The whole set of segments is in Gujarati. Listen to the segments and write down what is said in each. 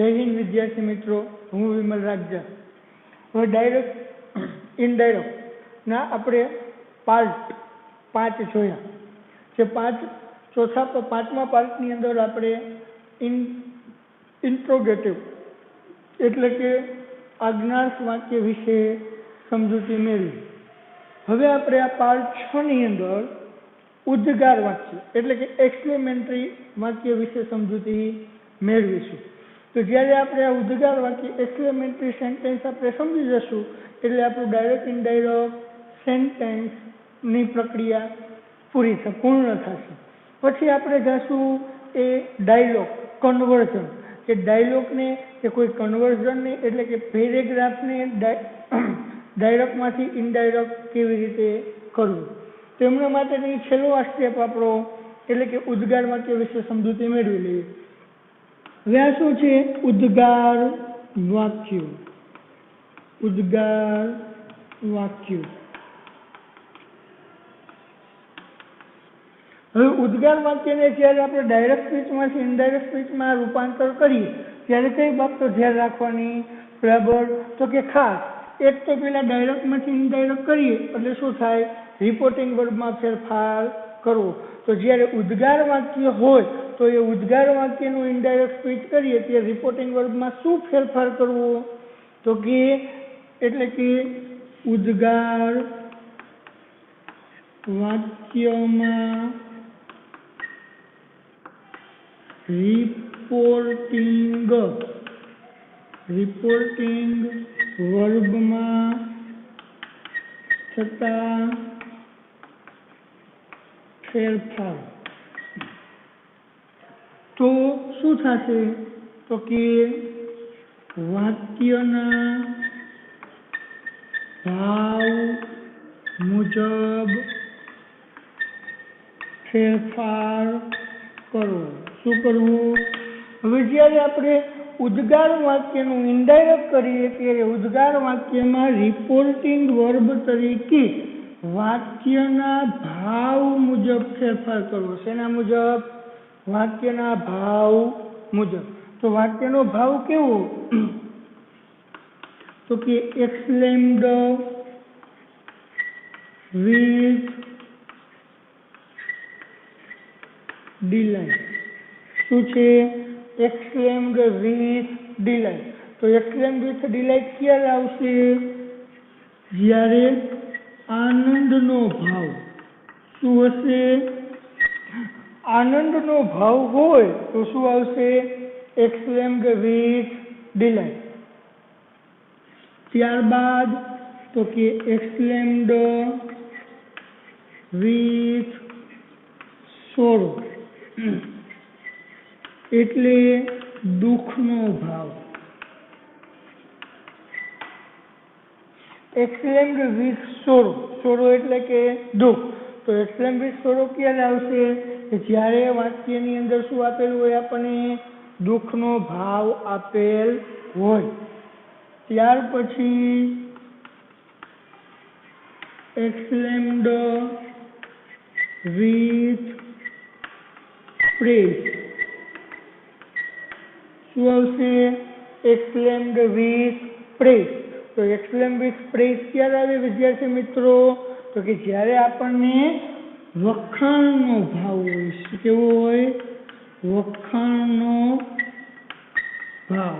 જય હિન્દ વિદ્યાર્થી મિત્રો, હું વિમલ રાજ્જા। હવે ડાયરેક્ટ ઇનડાયરેક્ટના આપણે પાર્ટ 5 જોયા। જે પાંચમા પાર્ટની અંદર આપણે ઇન્ટ્રોગેટિવ એટલે કે આજ્ઞાર્થ વાક્ય વિશે સમજૂતી મેળવી। હવે આપણે આ પાર્ટ 6 ની અંદર ઉદ્ગાર વાક્ય એટલે કે એક્સક્લેમેટરી વાક્ય વિશે સમજૂતી મેળવીશું। તો જ્યારે આપણે આ ઉદ્ગાર વાક્ય એક્સક્લેમેટરી સેન્ટેન્સ આપણે સમજી જશું એટલે આપણું ડાયરેક્ટ ઇનડાયરેક્ટ સેન્ટેન્સની પ્રક્રિયા પૂર્ણ થશે। પછી આપણે જઈશું એ ડાયલોગ કન્વર્ઝન, કે ડાયલોગને કે કોઈ કન્વર્ઝનને એટલે કે પેરેગ્રાફને ડાયરેક્ટમાંથી ઇનડાયરેક્ટ કેવી રીતે કરવું। તેમના માટેની છેલ્લો આ સ્ટેપ આપણો એટલે કે ઉદ્ગાર વાક્ય વિશે સમજૂતી મેળવી લઈએ। હવે આ શું છે? ઉદ્ગાર વાક્યો। ઉદ્ગાર વાક્યો। હવે ઉદ્ગાર વાક્યને જ્યારે આપણે ડાયરેક્ટ સ્પીચમાંથી ઇનડાયરેક્ટ સ્પીચમાં રૂપાંતર કરીએ ત્યારે કઈ બાબતો ધ્યાન રાખવાની? બરાબર, તો કે ખાસ એક તો પેલા ડાયરેક્ટમાંથી ઇનડાયરેક્ટ કરીએ એટલે શું થાય? રિપોર્ટિંગ વર્બમાં ફેરફાર કરવો। તો જ્યારે ઉદ્ગાર વાક્ય હોય તો એ ઉદ્ગાર વાક્યનું ઇનડાયરેક્ટ સ્પીચ કરીએ ત્યારે રિપોર્ટિંગ વર્બમાં શું ફેરફાર કરવો? તો કે એટલે કે ઉદ્ગાર વાક્યમાં રિપોર્ટિંગ વર્બમાં થતા ફેરફાર। તો શું થશે? તો કે વાક્યના ભાવ મુજબ ફેરફાર કરો। શું કરવું? હવે જ્યારે આપણે ઉદ્ગાર વાક્યનું ઇનડાયરેક્ટ કરીએ ત્યારે ઉદ્ગાર વાક્યમાં રિપોર્ટિંગ વર્બ તરીકે વાક્યના ભાવ મુજબ ફેરફાર કરવો। શેના મુજબ? વાક્યના ભાવ મુજબ। તો વાક્યનો ભાવ કેવો? તો કે એક્સક્લેમ્ડ વિથ ડિલાઇટ। શું છે? Exclaimed with delight. તો એક્સક્લેમ્ડ વિથ ડિલાઇટ ક્યારે આવશે? જ્યારે આનંદનો ભાવ શું હશે? આનંદનો ભાવ હોય તો શું આવશે? Exclaimed with delight. ત્યારબાદ તો કે એક્સક્લેમ્ડ વિથ સોરો એટલે દુઃખનો ભાવ। એક્સક્લેમ્ડ વિથ સોરો એટલે કે દુઃખ। તો એક્સક્લેમ્ડ વિથ સોરો ક્યારે આવશે? જ્યારે વાક્યની અંદર શું આપેલું હોય? આપણને દુઃખનો ભાવ આપેલ હોય। ત્યાર પછી એક્સક્લેમ્ડ વિથ પ્રેઝ। શું આવશે? Exclaimed with praise. તો એક્સક્લેમ્ડ વિથ પ્રેઝ ક્યારે આવે વિદ્યાર્થી મિત્રો? તો કે જ્યારે આપણને વખાણનો ભાવ હોય। શું કેવો હોય? વખાણનો ભાવ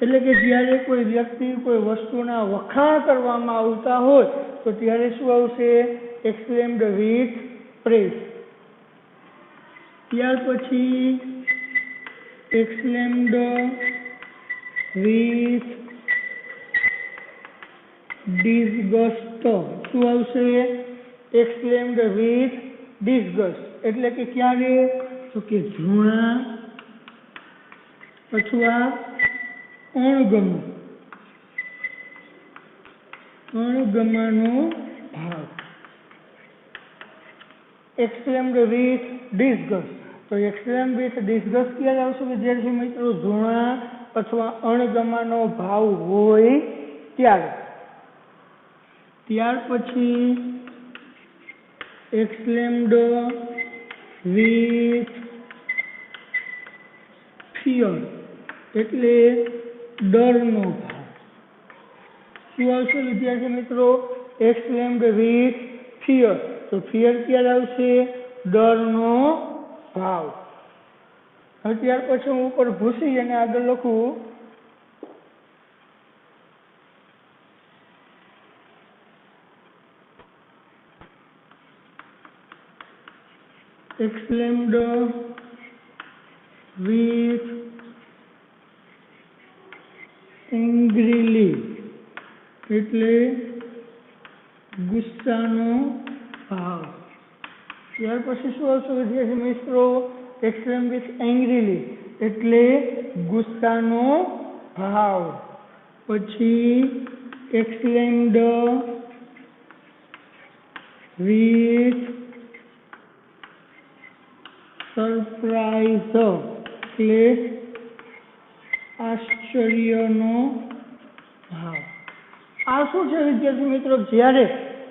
એટલે કે જ્યારે કોઈ વ્યક્તિ કોઈ વસ્તુના વખાણ કરવામાં આવતા હોય તો ત્યારે શું આવશે? Exclaimed with praise. ત્યાર પછી એક્સક્લેમ્ડ વિથ ડિસગસ્ટ। શું આવશે? એક્સક્લેમ્ડ વિથ ડિસગસ્ટ એટલે કે ક્યારે? તો કે ઘૃણા અથવા અણગમાનો ભાવ। Exclaimed with disgust. તો એક્સક્લેમ્ડ વિથ ડિસગસ્ટ ક્યારે આવશે વિદ્યાર્થી મિત્રો? ઘૃણા અથવા અણગમાનો ભાવ હોય ત્યારે। ત્યાર પછી એક્સક્લેમ્ડ વિથ ફિયર। એટલે ડરનો ભાવ. શું આવશે વિદ્યાર્થી મિત્રો? exclaimed with fear. તો ફિયર ક્યારે આવશે? ડરનો ભાવ. હવે ત્યાર પછી હું ઉપર ભૂસી અને આગળ લખું exclaimed with angrily એટલે ગુસ્સાનો ભાવ. ત્યાર પછી શું આવશે વિદ્યાર્થી મિત્રો? exclaimed with angrily એટલે ગુસ્સાનો ભાવ. પછી exclaimed with સરપ્રાઈઝ એટલે આશ્ચર્યનો ભાવ. આ શું છે વિદ્યાર્થી મિત્રો? જ્યારે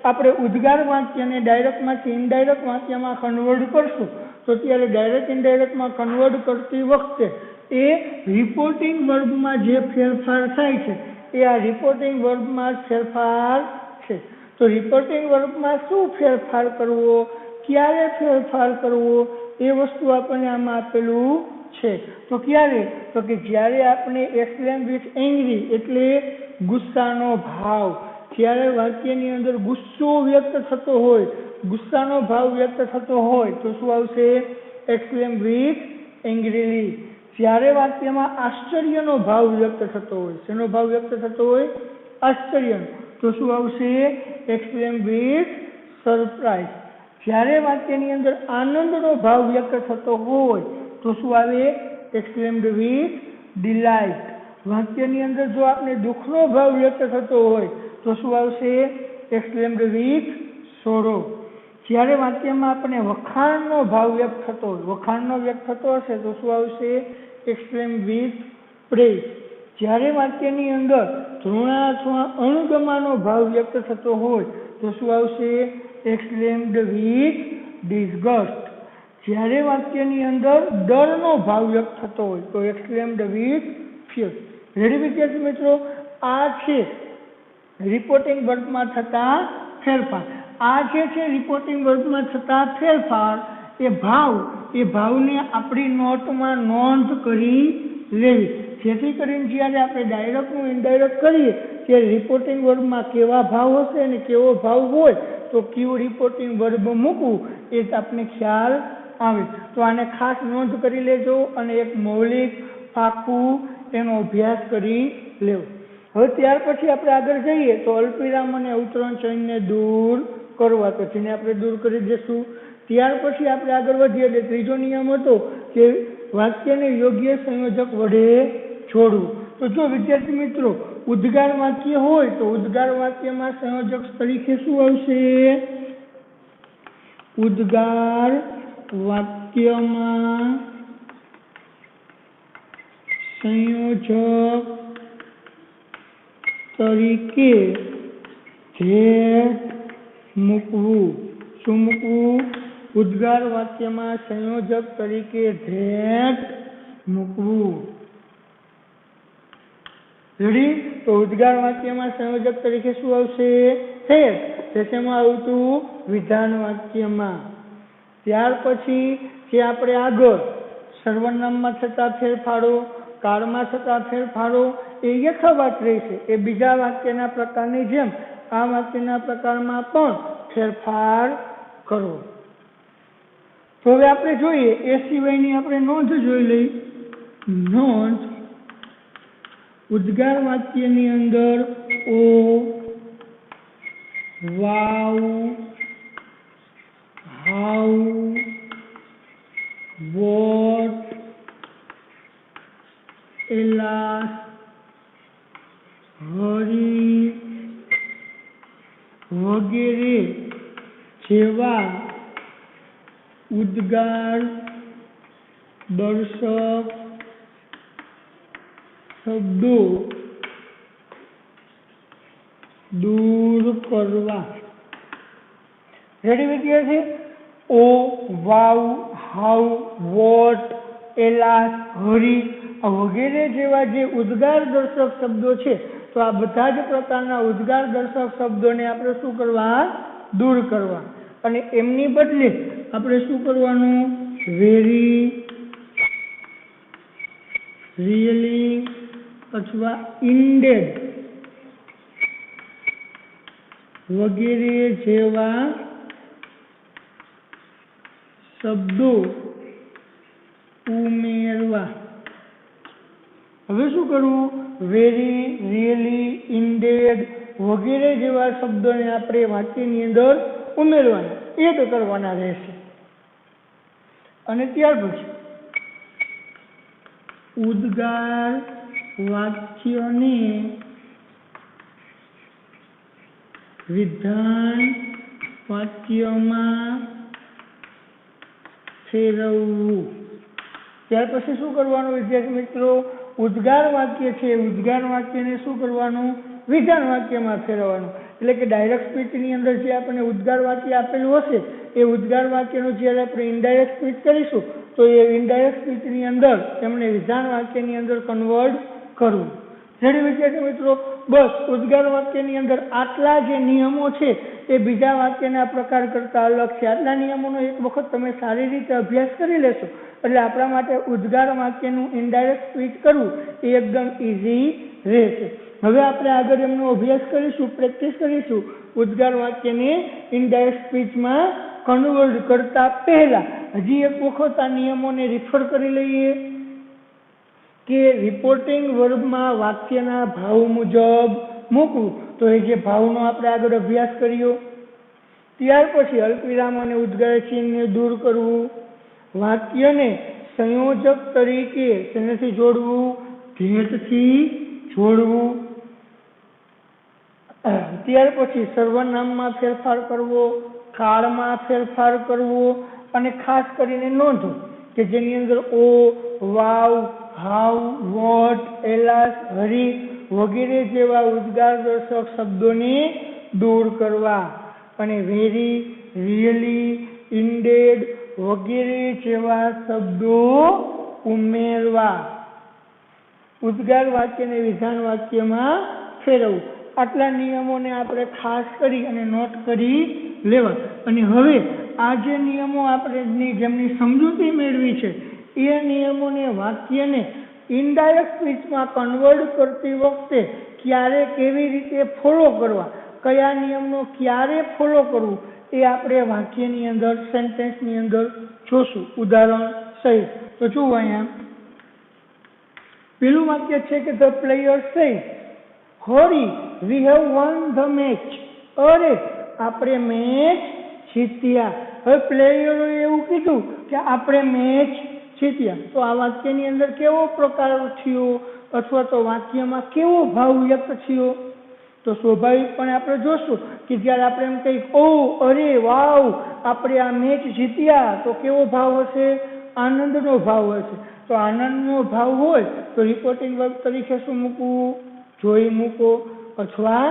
આપણે ઉદ્ગાર વાક્યને ડાયરેક્ટમાંથી ઇનડાયરેક્ટ વાક્યમાં કન્વર્ટ કરશું તો ત્યારે ડાયરેક્ટ ઇનડાયરેક્ટમાં કન્વર્ટ કરતી વખતે એ રિપોર્ટિંગ વર્બમાં જે ફેરફાર થાય છે એ આ રિપોર્ટિંગ વર્બમાં જ ફેરફાર છે. તો રિપોર્ટિંગ વર્બમાં શું ફેરફાર કરવો, ક્યારે ફેરફાર કરવો એ વસ્તુ આપણને આમાં આપેલું છે. તો ક્યારે? તો કે જ્યારે આપણે exclaim with angry એટલે ગુસ્સાનો ભાવ, જ્યારે વાક્યની અંદર ગુસ્સો વ્યક્ત થતો હોય, ગુસ્સાનો ભાવ વ્યક્ત થતો હોય તો શું આવશે? exclaim with angrily. જ્યારે વાક્યમાં આશ્ચર્યનો ભાવ વ્યક્ત થતો હોય, શેનો ભાવ વ્યક્ત થતો હોય? આશ્ચર્યનો, તો શું આવશે? exclaim with surprise. જ્યારે વાક્યની અંદર આનંદનો ભાવ વ્યક્ત થતો હોય તો શું આવે? exclaimed with delight. વાક્યની અંદર જો આપણે દુઃખનો ભાવ વ્યક્ત થતો હોય તો શું આવશે? exclaimed with sorrow. જ્યારે વાક્યમાં આપણે વખાણનો ભાવ વ્યક્ત થતો હોય, વખાણનો વ્યક્ત થતો હશે તો શું આવશે? exclaimed with praise. જ્યારે વાક્યની અંદર ધૃણા અથવા અણગમાનો ભાવ વ્યક્ત થતો હોય તો શું આવશે? exclaimed with disgust. જ્યારે વાક્યની અંદર ડરનો ભાવ વ્યક્ત થતો હોય તો exclaimed with fear. રેડી વિદ્યાર્થી મિત્રો? આ છે રિપોર્ટિંગ વર્બમાં થતા ફેરફાર. આ જે છે રિપોર્ટિંગ વર્બમાં થતા ફેરફાર, એ ભાવને આપણી નોટમાં નોંધ કરી લેવી, જેથી કરીને જ્યારે આપણે ડાયરેક્ટનું ઇનડાયરેક્ટ કરીએ ત્યારે રિપોર્ટિંગ વર્બમાં કેવા ભાવ હશે અને કેવો ભાવ હોય તો કયું રિપોર્ટિંગ વર્બ મૂકવું એ આપણને ખ્યાલ આવે. તો આને ખાસ નોંધ કરી લેજો અને એક મૌલિક પાકું એનો અભ્યાસ કરી લેવો. હવે ત્યાર પછી આપણે આગળ જઈએ તો અલ્પવિરામ અને અવતરણ ચિહ્નને દૂર કરવા, તો જેને આપણે દૂર કરી દઈશું. ત્યાર પછી આપણે આગળ વધીએ એટલે ત્રીજો નિયમ હતો કે વાક્યને યોગ્ય સંયોજક વડે જોડવું. તો જો વિદ્યાર્થી મિત્રો ઉદ્ગાર વાક્ય હોય તો ઉદ્ગાર વાક્યમાં સંયોજક તરીકે શું આવશે? ઉદ્ગાર વાક્યમાં સંયોજક તરીકે ધેટ મૂકવું. શું મૂકવું? ઉદ્ગાર વાક્યમાં સંયોજક તરીકે ધેટ મૂકવું. રેડી? તો ઉદ્ગાર વાક્યમાં સંયોજક તરીકે શું આવશે? ધેટ. તેમાં આવતું વિધાન વાક્યમાં. ત્યાર પછી જે આપણે આગળ સર્વનામમાં થતા ફેરફારો, કાળમાં થતા ફેરફારો એ યથાવત રહેશે. એ બીજા વાક્યના પ્રકારની જેમ આ વાક્યના પ્રકારમાં પણ ફેરફાર કરવો. તો હવે આપણે જોઈએ એ સિવાયની આપણે નોંધ જોઈ લઈ. નોંધ: ઉદ્ગાર વાક્યની અંદર ઓ, વાવ, હાઉ, વોટ, એલાસ, હરી વગેરે જેવા ઉદ્ગાર દર્શક શબ્દો દૂર કરવા. રેડી વિદ્યાર્થી? ઓ, વાવ, હાઉ, વોટ, એલાસ, હરી વગેરે જેવા જે ઉદ્ગાર દર્શક શબ્દો છે તો આ બધા જ પ્રકારના ઉદ્ગાર દર્શક શબ્દોને આપણે શું કરવા? દૂર કરવા. અને એમની બદલે આપણે શું કરવાનું? વેરી, રિયલી અથવા ઇન્ડેડ વગેરે જેવા શબ્દો ઉમેરવા. હવે શું કરવું? વેરી, રિયલી, ઇન્ડેડ વગેરે જેવા શબ્દોને આપણે વાક્યની અંદર ઉમેરવાના, એડ કરવાના રહેશે. અને ત્યાર પછી ઉદ્ગાર વાક્યને વિધાન વાક્યમાં ફેરવવું. ત્યાર પછી શું કરવાનું વિદ્યાર્થી મિત્રો? ઉદ્ગાર વાક્ય છે, ઉદ્ગાર વાક્યને શું કરવાનું? વિધાન વાક્યમાં ફેરવવાનું. એટલે કે ડાયરેક્ટ સ્પીચની અંદર જે આપણને ઉદ્ગાર વાક્ય આપેલું હશે એ ઉદ્ગાર વાક્યનું જ્યારે આપણે ઇનડાયરેક્ટ સ્પીચ કરીશું તો એ ઇનડાયરેક્ટ સ્પીચની અંદર એમને વિધાન વાક્યની અંદર કન્વર્ટ કરવું. જેને વિદ્યાર્થી મિત્રો બસ ઉદ્ગાર વાક્યની અંદર આટલા જે નિયમો છે એ બીજા વાક્યના પ્રકાર કરતા અલગ છે. આટલા નિયમોનો એક વખત તમે સારી રીતે અભ્યાસ કરી લેશો એટલે આપણા માટે ઉદ્ગાર વાક્યનું ઇનડાયરેક્ટ સ્પીચ કરવું એ એકદમ ઇઝી રહેશે. હવે આપણે આગળ એમનો અભ્યાસ કરીશું, પ્રેક્ટિસ કરીશું ઉદ્ગાર વાક્યને ઇનડાયરેક્ટ સ્પીચમાં કન્વર્ટ કરતા પહેલા હજી એક વખત આ નિયમોને રિફર કરી લઈએ કે રિપોર્ટિંગ વર્બમાં વાક્યના ભાવ મુજબ મૂકવું. તો એ જે ભાવનો આપણે આગળ અભ્યાસ કર્યો. ત્યાર પછી અલ્પવિરામ અને ઉદ્ગાર ચિહ્નને દૂર કરવું. વાક્યને સંયોજક તરીકે શેનાથી જોડવું? ધેટથી જોડવું. ત્યાર પછી સર્વનામમાં ફેરફાર કરવો, કાળમાં ફેરફાર કરવો અને ખાસ કરીને નોંધો કે જેની અંદર ઓ, વાવ, હાવ, વોટ, એલાસ, હરી વગેરે જેવા ઉદ્ગાર દર્શક શબ્દોને દૂર કરવા અને વેરી, રિયલી, ઇન્ડેડ વગેરે જેવા શબ્દો ઉમેરવા. ઉદ્ગાર વાક્યને વિધાન વાક્યમાં ફેરવવું. આટલા નિયમોને આપણે ખાસ કરી અને નોટ કરી લેવા. અને હવે આ જે નિયમો આપણે જેમની સમજૂતી મેળવી છે એ નિયમોને વાક્યને ઇનડાયરેક્ટ સ્પીચમાં કન્વર્ટ કરતી વખતે ક્યારે કેવી રીતે ફોલો કરવા, કયા નિયમનો ક્યારે ફોલો કરવું એ આપણે વાક્યની અંદર સેન્ટેન્સની અંદર જોશું ઉદાહરણ સહિત. તો જુઓ અહીંયા પેલું વાક્ય છે કે the player says, Hari we have one the match. અરે આપણે મેચ જીત્યા. હવે પ્લેયરોએ એવું કીધું કે આપણે મેચ જીત્યા. તો આ વાક્યની અંદર કેવો પ્રકાર થયો અથવા તો વાક્યમાં કેવો ભાવ વ્યક્ત થયો? તો સ્વાભાવિકપણે આપણે જોશું કે જ્યારે આપણે એમ કહીએ ઓ, અરે, વાવ, આપણે આ મેચ જીત્યા તો કેવો ભાવ હશે? આનંદનો ભાવ હશે. તો આનંદનો ભાવ હોય તો રિપોર્ટિંગ વર્બ તરીકે શું મૂકવું? જોઈ મૂકો અથવા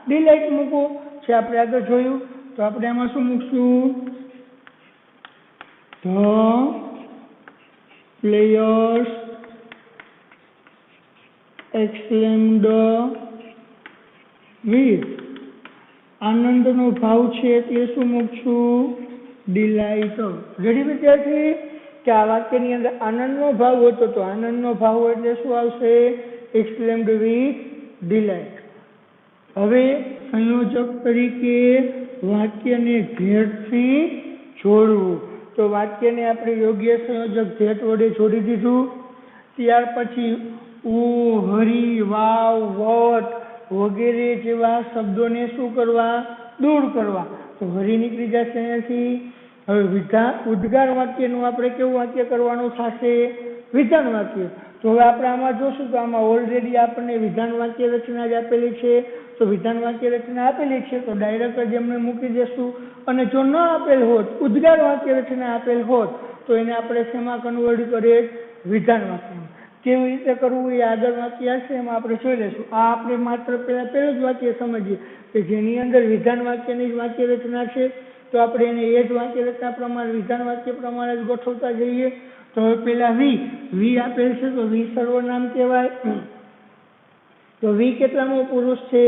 ડિલાઇટ મૂકો. જે આપણે આગળ જોયું તો આપણે એમાં શું મૂકશું? The players exclaimed with. આનંદનો ભાવ છે તે શું મૂકશું? ડિલાઇટ. રેડી વિદ્યાર્થી? કે આ વાક્યની અંદર આનંદનો ભાવ હતો તો આનંદનો ભાવ હોય એટલે શું આવશે? Exclaimed with delight. હવે સંયોજક તરીકે વાક્યને ધેટથી જોડવું. તો વાક્યને આપણે યોગ્ય સંયોજક ધેટ વડે જોડી દીધું. ત્યાર પછી ઓ, હરી, વાવ, વોટ વગેરે જેવા શબ્દોને શું કરવા? દૂર કરવા. તો હરી નીકળી જશે અહીંયાથી. હવે ઉદ્ગાર વાક્યનું આપણે કેવું વાક્ય કરવાનું થશે? વિધાન વાક્ય. તો હવે આપણે આમાં જોશું તો આમાં ઓલરેડી આપણને વિધાન વાક્ય રચના જ આપેલી છે. તો વિધાન વાક્ય રચના આપેલી છે તો ડાયરેક્ટ જ એમને મૂકી દેશું. અને જો ન આપેલ હોત, ઉદ્ગાર વાક્ય રચના આપેલ હોત તો એને આપણે શેમાં કન્વર્ટ કરીએ? વિધાન વાક્યમાં. કેવી રીતે કરવું એ આગળ વાક્ય હશે એમાં આપણે જોઈ લઈશું. આ આપણે માત્ર પહેલું જ વાક્ય સમજીએ કે જેની અંદર વિધાન વાક્યની જ વાક્ય રચના છે તો આપણે એને એ જ વાક્ય રચના પ્રમાણે વિધાન વાક્ય પ્રમાણે જ ગોઠવતા જઈએ. તો તો હવે પેલા વી આપેલ છે તો વી સર્વનામ કહેવાય। તો વી કેટલામો પુરુષ છે?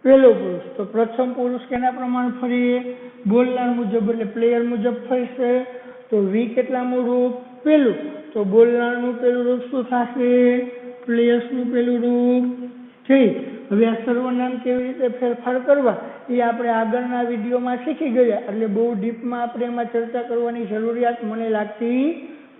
પહેલો પુરુષ। તો પ્રથમ પુરુષ કેના પ્રમાણે ફરે? બોલનાર મુજબ, એટલે પ્લેયર મુજબ ફરશે। તો વી કેટલામું રૂપ? પહેલું। તો બોલનારનું પહેલું રૂપ શું થશે? પ્લેયર્સનું પહેલું રૂપ થઈ। હવે આ સર્વનામ કેવી રીતે ફેરફાર કરવા એ આપણે આગળના વિડીયોમાં શીખી ગયા, એટલે બહુ ડીપમાં આપણે એમાં ચર્ચા કરવાની જરૂરિયાત મને લાગતી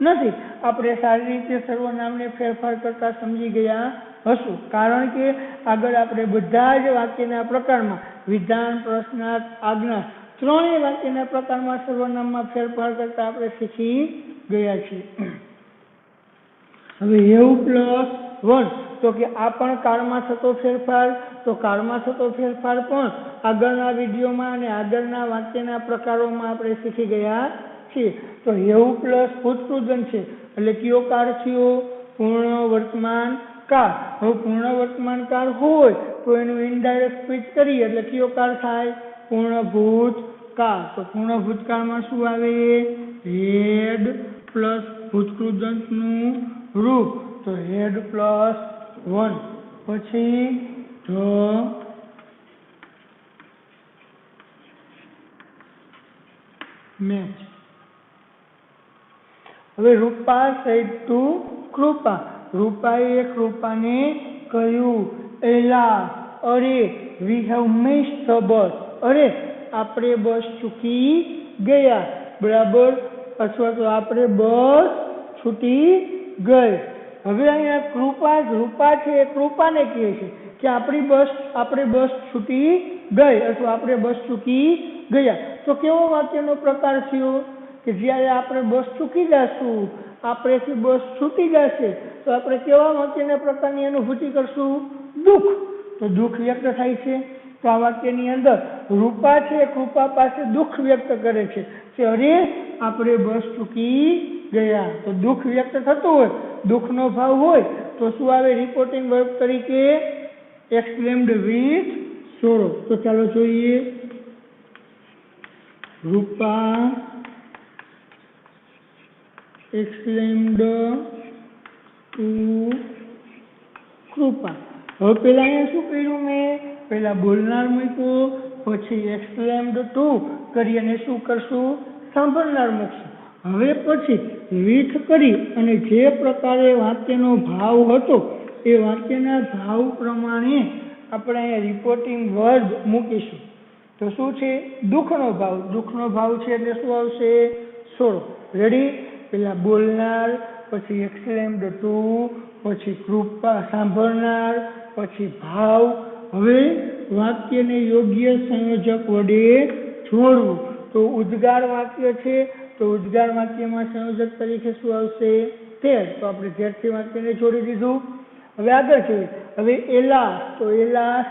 નથી। આપણે સારી રીતે સર્વનામને ફેરફાર કરતા સમજી ગયા હશું, કારણ કે આગળ આપણે બધા જ વાક્યના પ્રકારમાં વિધાન, પ્રશ્નાર્થ, આજ્ઞા ત્રણેય વાક્યના પ્રકારમાં સર્વનામમાં ફેરફાર કરતા આપણે શીખી ગયા છીએ। હવે +1 તો કે આ પણ કાળમાં થતો ફેરફાર। તો કાળમાં થતો ફેરફાર પણ આગળના વિડીયોમાં અને આગળના વાક્યના પ્રકારોમાં આપણે શીખી ગયા છીએ। તો હેવું પ્લસ ભૂતકૃદન છે એટલે કયો કાળ થયો? પૂર્ણ વર્તમાન કાળ। હવે પૂર્ણ વર્તમાન કાળ હોય તો એનું ઇનડાયરેક્ટ સ્પીચ કરીએ એટલે કયો કાળ થાય? પૂર્ણ ભૂતકાળ। તો પૂર્ણ ભૂતકાળમાં શું આવે? હેડ પ્લસ ભૂતકૃદંતનું રૂપ, તો હેડ +1 પછી ધ મેચ। હવે રૂપા said to કૃપા, રૂપાએ કૃપાને કહ્યું, એલા, અરે, we have missed the bus, અરે આપણે બસ ચૂકી ગયા, બરાબર, અથવા તો આપણે બસ છૂટી ગઈ। હવે અહીંયા રૂપા છે એ કૃપાને કહે છે કે આપણે બસ છૂટી ગઈ અથવા આપણે બસ ચૂકી ગયા। તો કેવો વાક્યનો પ્રકાર થયો? કે જ્યારે આપણે બસ ચૂકી જશું, આપણેથી બસ છૂટી જશે, તો આપણે કેવા વાક્યના પ્રકારની અનુભૂતિ કરશું? દુઃખ। તો દુઃખ વ્યક્ત થાય છે। તો આ વાક્યની અંદર રૂપા છે કૃપા પાસે દુઃખ વ્યક્ત કરે છે કે અરે આપણે બસ ચૂકી ગયા। તો દુઃખ વ્યક્ત થતું હોય, દુઃખનો ભાવ હોય તો શું આવે રિપોર્ટિંગ વર્બ તરીકે? Exclaimed with sorrow. તો ચાલો જોઈએ, રૂપા એક્સક્લેમ્ડ ટુ કૃપા। હવે પેલા અહીંયા શું કર્યું મેં? પેલા બોલનાર મૂક્યો, પછી એક્સક્લેમ્ડ ટુ કરી અને શું કરશું? સાંભળનાર મૂકશું। હવે પછી વિથ કરી અને જે પ્રકારે વાક્યનો ભાવ હતો એ વાક્યના ભાવ પ્રમાણે આપણે અહીંયા રિપોર્ટિંગ વર્બ મૂકીશું। તો શું છે? દુઃખનો ભાવ છે એટલે શું આવશે? સોરો। રેડી? પેલા બોલનાર, પછી એક્સક્લેમ્ડ ટુ, પછી કૃપા સાંભળનાર, પછી ભાવ। હવે વાક્યને યોગ્ય સંયોજક વડે જોડવું। તો ઉદ્ગાર વાક્ય છે તો ઉદ્ગાર વાક્યમાં સંયોજક તરીકે શું આવશે? ધેર। તો આપણે ધેરથી વાક્યને જોડી દીધું। હવે આગળ જોઈએ, હવે એલાસ, તો એલાસ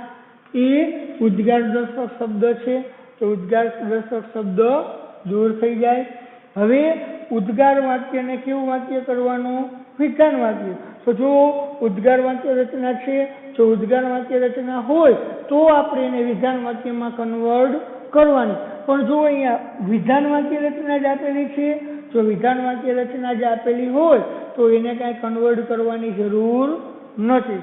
એ ઉદ્ગાર દર્શક શબ્દ છે તો ઉદ્ગાર દર્શક શબ્દ દૂર થઈ જાય। હવે ઉદ્ગાર વાક્યને કેવું વાક્ય કરવાનું? વિધાન વાક્ય। તો જો ઉદ્ગાર વાક્ય રચના છે, જો ઉદ્ગાર વાક્ય રચના હોય તો આપણે એને વિધાન વાક્યમાં કન્વર્ટ કરવાની। પણ જો અહીંયા વિધાન વાક્ય રચના જ આપેલી છે, જો વિધાન વાક્ય રચના જ આપેલી હોય તો એને કાંઈ કન્વર્ટ કરવાની જરૂર નથી।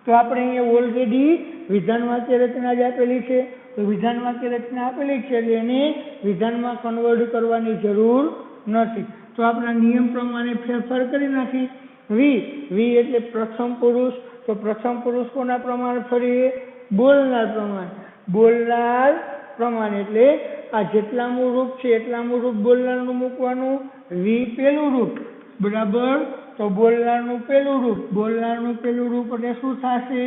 તો આપણે અહીંયા ઓલરેડી વિધાન વાક્ય રચના જ આપેલી છે, તો વિધાન વાક્ય રચના આપેલી છે એટલે એને વિધાનમાં કન્વર્ટ કરવાની જરૂર નથી। તો આપણા નિયમ પ્રમાણે ફેરફાર કરી નાખી। વી એટલે પ્રથમ પુરુષ, તો પ્રથમ પુરુષ કોના પ્રમાણે ફરીએ? બોલનાર પ્રમાણે એટલે આ જેટલામું રૂપ છે એટલામું રૂપ બોલનારનું મૂકવાનું। વી પેલું રૂપ, બરાબર, તો બોલનારનું પેલું રૂપ એટલે શું થશે?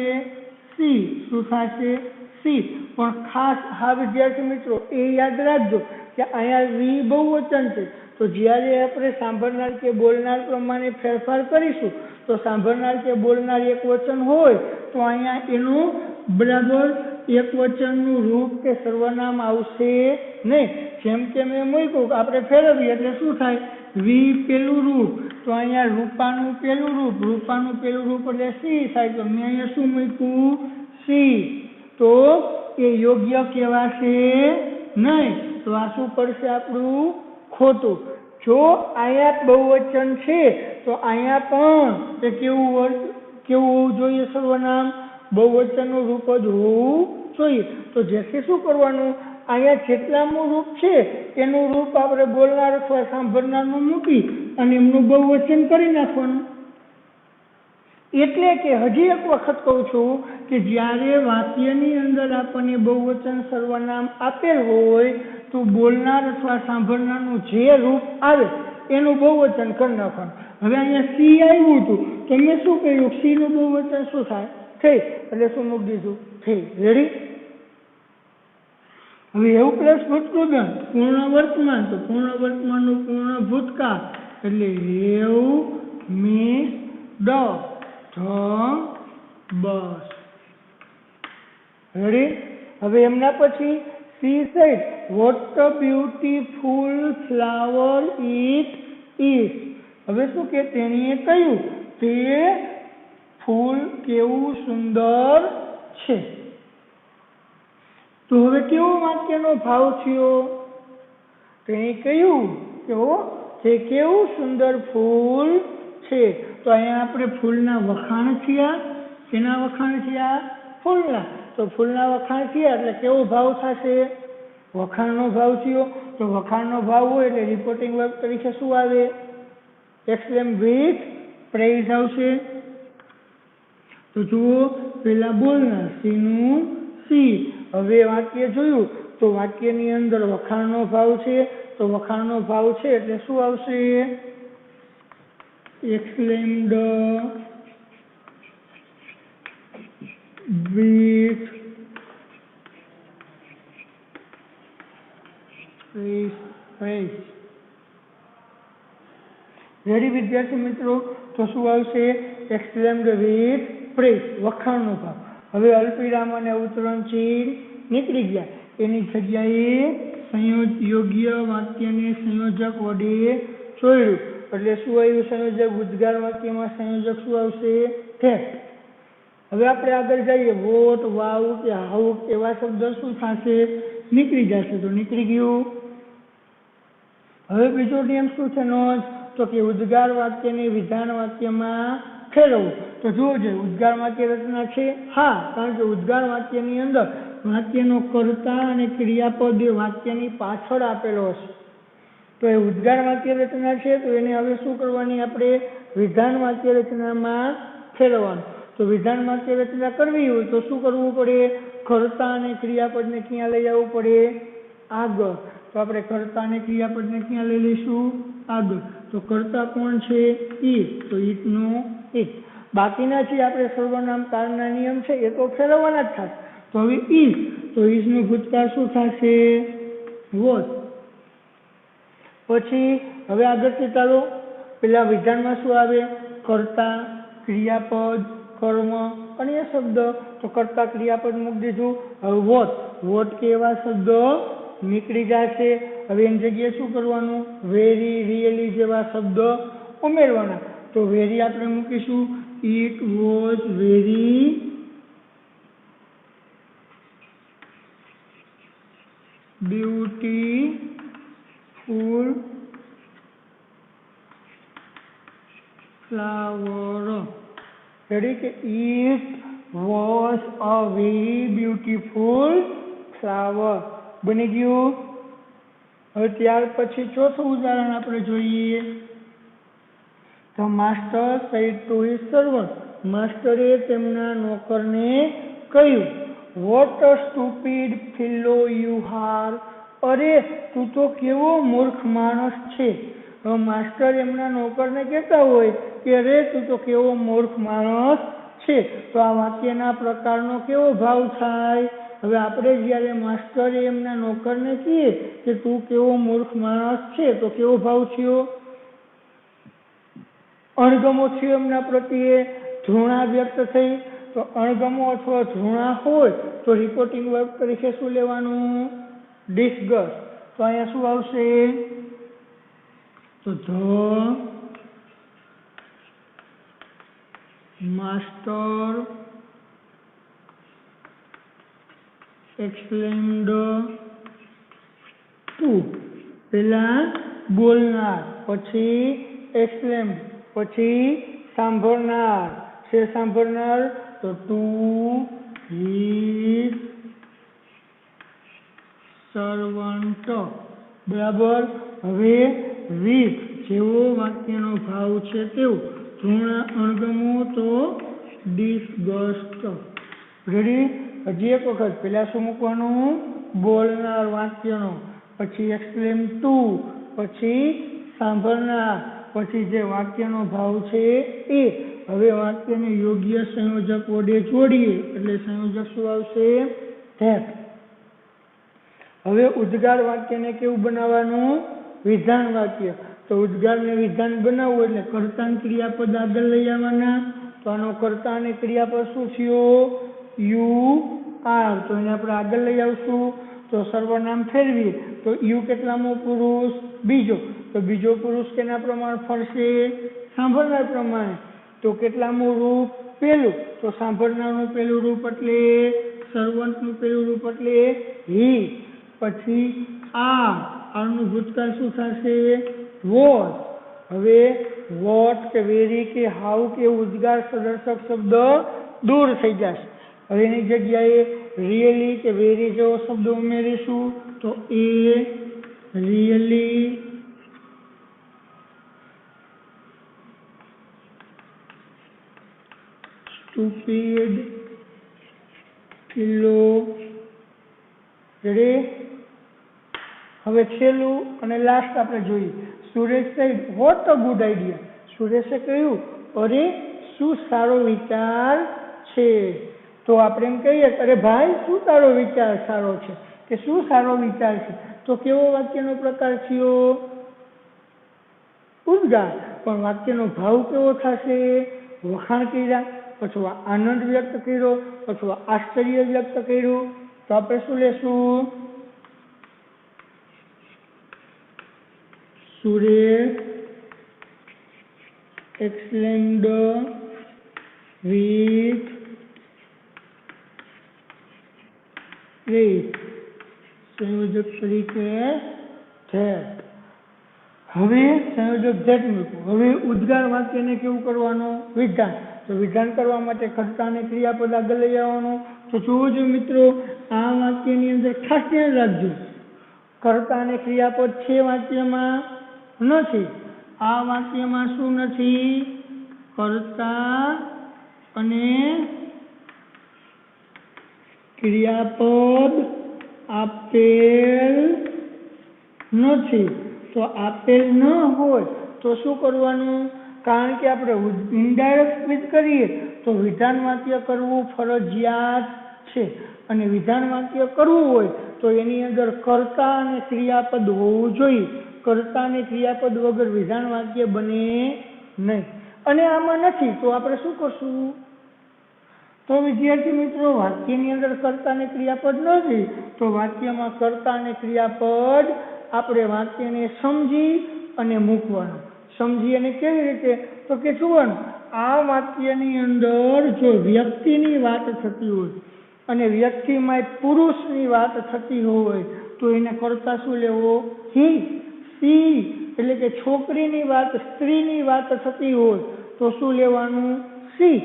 સી। શું થશે? સી। પણ ખાસ હા વિદ્યાર્થી મિત્રો એ યાદ રાખજો કે અહીંયા વી બહુવચન છે, તો જ્યારે આપણે સાંભળનાર કે બોલનાર પ્રમાણે ફેરફાર કરીશું તો સાંભળનાર કે બોલનાર એક વચન હોય તો અહીંયા એનું બરાબર એક વચનનું રૂપ કે સર્વનામ આવશે નહીં। જેમ કે મેં મૂક્યું કે આપણે ફેરવીએ એટલે શું થાય? વી પેલું રૂપ, તો અહીંયા રૂપાનું પેલું રૂપ એટલે સી થાય, તો મેં અહીંયા શું મૂક્યું? સી। તો એ યોગ્ય કહેવાશે નહીં, તો આ શું પડશે આપણું? ખોટું। જો અહીંયા બહુવચન છે તો અહીંયા પણ એ કેવું હોવું જોઈએ? સર્વનામ બહુવચનનું રૂપ જ હોવું જોઈએ. તો જેથી શું કરવાનું? અહીંયા જેટલાનું રૂપ છે એનું રૂપ આપણે બોલનાર અથવા સાંભળનારનું મૂકી અને એમનું બહુવચન કરી નાખવાનું. એટલે કે હજી એક વખત કહું છું કે જ્યારે વાક્યની અંદર આપણને બહુવચન સર્વનામ આપેલ હોય તો બોલનાર અથવા સાંભળનારનું જે રૂપ આવે એનું બહુવચન કરી નાખવાનું. હવે અહીંયા સી આવ્યું હતું તો મેં શું કહ્યું? સી નું બહુવચન શું થાય? થઈ. એટલે શું મૂકી દીધું? થઈ. રેડી? હવે એવું પ્લસ ભૂતકૃદંત પૂર્ણ વર્તમાન, તો પૂર્ણ વર્તમાનનું પૂર્ણ ભૂતકાળ એટલે have, miss, the, bus. Ready? હવે એમના પછી C side what a beautiful flower it is. હવે શું કે તેણીએ કહ્યું તે ફૂલ કેવું સુંદર છે. તો હવે કેવો વાક્યનો ભાવ થયો? તેણે કહ્યું કે કેવું સુંદર ફૂલ છે. તો અહીંયા આપણે ફૂલના વખાણ થયા. શેના વખાણ થયા? ફૂલના. તો ફૂલના વખાણ થયા એટલે કેવો ભાવ થશે? વખાણનો ભાવ થયો. તો વખાણનો ભાવ હોય એટલે રિપોર્ટિંગ વર્બ તરીકે શું આવે? એક્સપ્લેન વિથ પ્રેઝ આવશે. તો જુઓ, પેલા બોલનાર સીનું સી. હવે વાક્ય જોયું તો વાક્યની અંદર વખાણનો ભાવ છે. તો વખાણનો ભાવ છે એટલે શું આવશે? exclaimed with praise. રેડી વિદ્યાર્થી મિત્રો? તો શું આવશે? exclaimed with praise, વખાણનો ભાવ. હવે અલ્પવિરામ અને અવતરણ ચિહ્ન નીકળી ગયા. એની જગ્યાએ યોગ્ય વાક્યને સંયોજક વડે જોડ્યું. એટલે શું આવ્યું? સંયોજક. ઉદ્ગાર વાક્યમાં સંયોજક શું આવશે? ફેક્ટ. હવે આપણે આગળ જઈએ. વોટ, વાવ કે હાઉ એવા શબ્દ શું થશે? નીકળી જશે. તો નીકળી ગયું. હવે બીજો નિયમ શું છે? નોંધ. તો કે ઉદ્ગાર વાક્યને વિધાન વાક્યમાં ફેરવવું. તો જુઓ છે ઉદ્ગાર વાક્ય રચના છે. હા, કારણ કે ઉદ્ગાર વાક્યની અંદર વાક્યનો કર્તા અને ક્રિયાપદ એ વાક્યની પાછળ આપેલો હશે. તો એ ઉદ્ગાર વાક્ય રચના છે. તો એને હવે શું કરવાની? આપણે વિધાન વાક્ય રચનામાં ફેરવવાનું. તો વિધાન વાક્ય રચના કરવી હોય તો શું કરવું પડે? કર્તા અને ક્રિયાપદને ક્યાં લઈ આવવું પડે? આગળ. તો આપણે કર્તા અને ક્રિયાપદને ક્યાં લઈ લઈશું? આગળ. તો કર્તા કોણ છે? ઈટ. તો ઈટનો ઈટ. બાકીના છે આપણે સર્વનામ કાળના નિયમ છે એ તો ફેરવવાના જ થશે. તો હવે ઇઝ. તો ઇઝનું ભૂતકાળ શું થશે? વોઝ. પછી હવે આગળથી ચાલો પેલા વિધાનમાં શું આવે? કર્તા, ક્રિયાપદ, કર્મ, અન્ય શબ્દ. તો કર્તા ક્રિયાપદ મૂકી દીધું. હવે વોટ કે એવા શબ્દો નીકળી જશે. હવે એની જગ્યાએ શું કરવાનું? વેરી, રિયલી જેવા શબ્દો ઉમેરવાના. તો વેરી આપણે મૂકીશું it was very beautiful flower. Ready? કે it was a very beautiful flower. બની ગયું. હવે ત્યાર પછી ચોથું ઉદાહરણ આપણે જોઈએ. તો master said to his servant. માસ્ટરે તેમના નોકરને કહ્યું what a stupid fellow you are. અરે તું તો કેવો મૂર્ખ માણસ છે. હવે માસ્ટર એમના નોકરને કહેતા હોય કે અરે તું તો કેવો મૂર્ખ માણસ છે. તો આ વાક્યના પ્રકારનો કેવો ભાવ થાય? હવે આપણે જ્યારે માસ્ટરે એમના નોકરને કહીએ કે તું કેવો મૂર્ખ માણસ છે તો કેવો ભાવ થયો? અણગમો થયો એમના પ્રત્યે, ધૃણા વ્યક્ત થઈ. તો અણગમો અથવા ધૃણા હોય તો રિપોર્ટિંગ વર્બ તરીકે શું લેવાનું? ડિસગસ્ટ. તો અહીંયા શું આવશે? તો ધ માસ્ટર એક્સપ્લેન્ડ ટુ. પેલા બોલનાર, પછી એક્સક્લેમ્ડ, પછી સાંભળનાર. છે સાંભળનાર તો ટુ હિઝ સર્વન્ટ. બરાબર. હવે વિથ જેવો વાક્યનો ભાવ છે તેવું. ધ્રુવના અણગમો તો ડિસગસ્ટ. રેડી? હજી એક વખત. પેલા શું મૂકવાનું? બોલનાર વાક્યનો, પછી એક્સક્લેમ ટુ, પછી સાંભળનાર, પછી જે વાક્યનો ભાવ છે એ. હવે વાક્યને યોગ્ય સંયોજક વડે જોડીએ એટલે સંયોજક શું આવશે? ધેટ. હવે ઉદ્ગાર વાક્યને કેવું બનાવવાનું? વિધાન વાક્ય. તો ઉદ્ગારને વિધાન બનાવવું એટલે કર્તા અને ક્રિયાપદ આગળ લઈ આવવાના. તો આનો કર્તા અને ક્રિયાપદ શું થયું? You are. તો એને આપણે આગળ લઈ આવશું. તો સર્વનામ ફેરવીએ તો યુ કેટલામો પુરુષ? બીજો. તો બીજો પુરુષ કેના પ્રમાણે ફરશે? સાંભળનાર પ્રમાણે. તો કેટલામું રૂપ? પહેલું. તો સાંભળનારનું પહેલું રૂપ એટલે સર્વન્ટનું પહેલું રૂપ એટલે હી. પછી આરનું ભૂતકાળ શું થશે? વોઝ. હવે વોટ કે વેરી કે હાઉ કે ઉદ્ગાર સદર્શક શબ્દ દૂર થઈ જશે. હવે એની જગ્યાએ રિયલી કે વેરી જેવો શબ્દ ઉમેરીશું. તો એ રિયલી, સ્ટુપિડ, કિલો. રેડી? હવે છેલ્લું અને લાસ્ટ આપણે જોઈએ. Suresh said what a good idea. સુરેશે કહ્યું અરે શું સારો વિચાર છે. તો આપણે એમ કહીએ અરે ભાઈ શું તારો વિચાર સારો છે, કે શું સારો વિચાર છે. તો કેવો વાક્યનો પ્રકાર થયો? ઉદ્ગાર. પણ વાક્યનો ભાવ કેવો થશે? વખાણ કર્યા, અથવા આનંદ વ્યક્ત કર્યો, અથવા આશ્ચર્ય વ્યક્ત કર્યું. તો આપણે શું લેશું? Suresh exclaimed with praise. સંયોજક તરીકે that. હવે સંયોજક that મૂકવું. હવે ઉદ્ગાર વાક્યને કેવું કરવાનું? વિધાન. તો વિધાન કરવા માટે કર્તા અને ક્રિયાપદ આગળ લઈ આવવાનું. તો જોજો મિત્રો, આ વાક્યની અંદર ખાસ ધ્યાન રાખજો. કર્તા અને ક્રિયાપદ છે વાક્યમાં? નથી. આ વાક્યમાં શું નથી? કર્તા અને ક્રિયાપદ આપેલ નથી. તો આપેલ ન હોય તો શું કરવાનું? કારણ કે આપણે ઇનડાયરેક્ટ સ્પીચ કરીએ તો વિધાન વાક્ય કરવું ફરજિયાત છે. અને વિધાન વાક્ય કરવું હોય તો એની અંદર કર્તા અને ક્રિયાપદ હોવું જોઈએ. કર્તા અને ક્રિયાપદ વગર વિધાન વાક્ય બને નહીં. અને આમાં નથી તો આપણે શું કરશું? તો વિદ્યાર્થી મિત્રો, વાક્યની અંદર કર્તા અને ક્રિયાપદ નથી તો વાક્યમાં કર્તા અને ક્રિયાપદ આપણે વાક્યને સમજી અને મૂકવાનું. સમજી અને કેવી રીતે? તો કે જોવાનું, આ વાક્યની અંદર જો વ્યક્તિની વાત થતી હોય અને વ્યક્તિમાં પુરુષની વાત થતી હોય તો એને કર્તા શું લેવો? હી. સી એટલે કે છોકરીની વાત, સ્ત્રીની વાત થતી હોય તો શું લેવાનું? સી.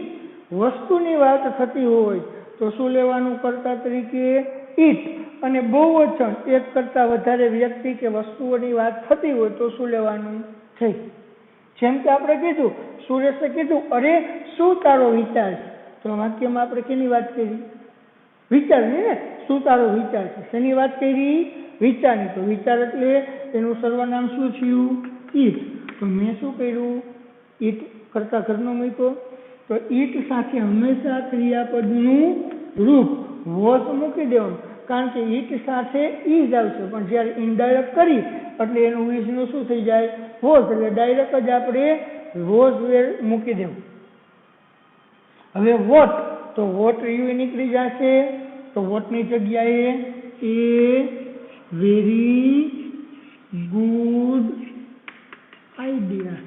વસ્તુની વાત થતી હોય તો શું લેવાનું કર્તા તરીકે? ઇટ. અને બહુવચન એક કરતાં વધારે વ્યક્તિ કે વસ્તુઓની વાત થતી હોય તો શું લેવાનું? થઈ. જેમ કે આપણે કીધું, સુરેશે કીધું અરે શું તારો વિચાર છે. તો વાક્યમાં આપણે કેની વાત કરી? વિચારની ને. શું તારો વિચાર છે? શેની વાત કરી? વિચારની. તો વિચાર એટલે એનું સર્વનામ શું થયું? ઈટ. તો મેં શું કર્યું? ઈટ કરતા ઘરનો મૂક્યો. તો ઈટ સાથે હંમેશા ક્રિયાપદનું રૂપ વોઝ મૂકી દેવાનું. કારણ કે ઈટ સાથે ઈઝ આવશે, પણ જ્યારે ઇનડાયરેક્ટ કરી એટલે એનું ઈઝનું શું થઈ જાય? વોઝ. એટલે ડાયરેક્ટ જ આપણે વોઝ મૂકી દેવું. હવે વોટ. તો વોટ યુ નીકળી જશે. તો વોટની જગ્યાએ એ વેરી ગુડ આઈડિયા.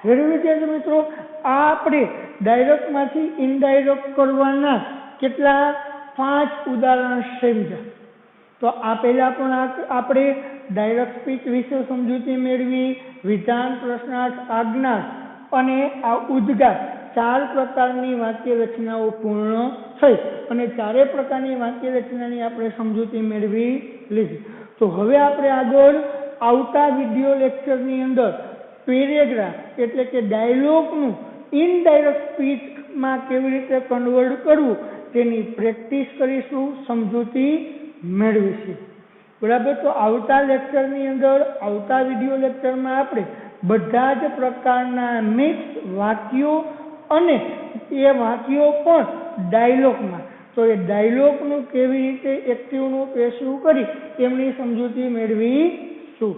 વિદ્યાર્થી મિત્રો, આ આપણે ડાયરેક્ટમાંથી ઇનડાયરેક્ટ કરવાના કેટલા 5 ઉદાહરણ સમજ્યા. તો આ પહેલા પણ આપણે ડાયરેક્ટ સ્પીચ વિશે સમજૂતી મેળવી, વિધાન, પ્રશ્નાર્થ, આજ્ઞાર્થ અને આ ઉદ્ગાર 4 પ્રકારની વાક્ય રચનાઓ પૂર્ણ થઈ અને 4 પ્રકારની વાક્ય રચનાની આપણે સમજૂતી મેળવી લીધી. તો હવે આપણે આગળ આવતા વિડીયો લેક્ચરની અંદર પેરેગ્રાફ એટલે કે ડાયલોગનું ઇનડાયરેક્ટ સ્પીચમાં કેવી રીતે કન્વર્ટ કરવું તેની પ્રેક્ટિસ કરીશું, સમજૂતી મેળવીશું. બરાબર. તો આવતા લેક્ચરની અંદર, આવતા વિડીયો લેક્ચરમાં આપણે બધા જ પ્રકારના મિક્સ વાક્યો અને એ વાક્યો પણ ડાયલોગમાં, તો એ ડાયલોગનું કેવી રીતે એક્ટિવનું પેસિવ કરી તેમની સમજૂતી મેળવીશું.